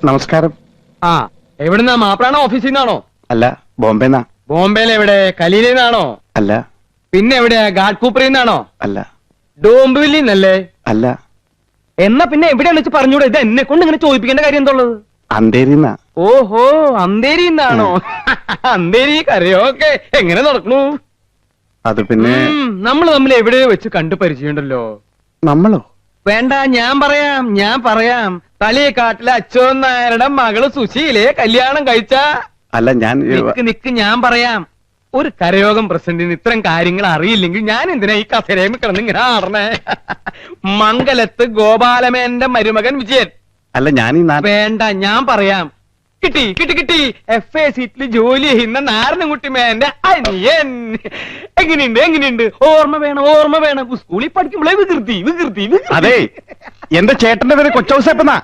നമസ്കാരം. ആ എവിടുന്നാ? മാപ്രാണോ ഓഫീസിൽ നിന്നാണോ? അല്ല, ബോംബെന്നാ. ബോംബെയിൽ എവിടെ? കലീലിന്നാണോ? അല്ല. പിന്നെ എവിടെയാ? ഗാഡ് കൂപ്പറിൽ നിന്നാണോ? അല്ല. ഡോംബിവില്ലി എന്നല്ലേ? അല്ല. എന്നാ പിന്നെ എവിടെയാന്ന് വെച്ച് പറഞ്ഞൂടെ? ഇത് എന്നെ കൊണ്ട് ഇങ്ങനെ ചോദിപ്പിക്കേണ്ട കാര്യം എന്തുള്ളത്? അന്തേരിന്നാ. ഓഹോ, അന്തേരി നിന്നാണോ? അന്തേരി കരയൊക്കെ എങ്ങനെ നടക്കണു? അത് പിന്നെ നമ്മൾ തമ്മിൽ എവിടെയോ വെച്ച് കണ്ടു പരിചയമുണ്ടല്ലോ. നമ്മളോ? വേണ്ട, ഞാൻ പറയാം. തളിയക്കാട്ടിലെ അച്ഛൻ നായരുടെ മകള് സുശീലയെ കല്യാണം കഴിച്ച. അല്ല, ഞാൻ നിക്ക് ഞാൻ പറയാം. ഒരു കരയോഗം പ്രസിഡന്റിന് ഇത്തരം കാര്യങ്ങൾ അറിയില്ലെങ്കിൽ ഞാൻ എന്തിനാ ഈ കസേരയിൽ കിടന്ന് ഇങ്ങനെ ആടണേ? മംഗലത്ത് ഗോപാലമേന്റെ മരുമകൻ വിജയൻ. അല്ല, ഞാൻ വേണ്ട, ഞാൻ പറയാം. കിട്ടി FA സീറ്റിൽ ജോലി ചെയ്യുന്ന നാരായണൻകുട്ടി മേന്റെ അനിയൻ. എങ്ങനെയുണ്ട്? ഓർമ്മ വേണം. സ്കൂളിൽ പഠിക്കുമ്പോഴേ വികൃതി. അതെ, എന്റെ ചേട്ടന്റെ പേര് കൊച്ചൗസേപ്പെന്നാ.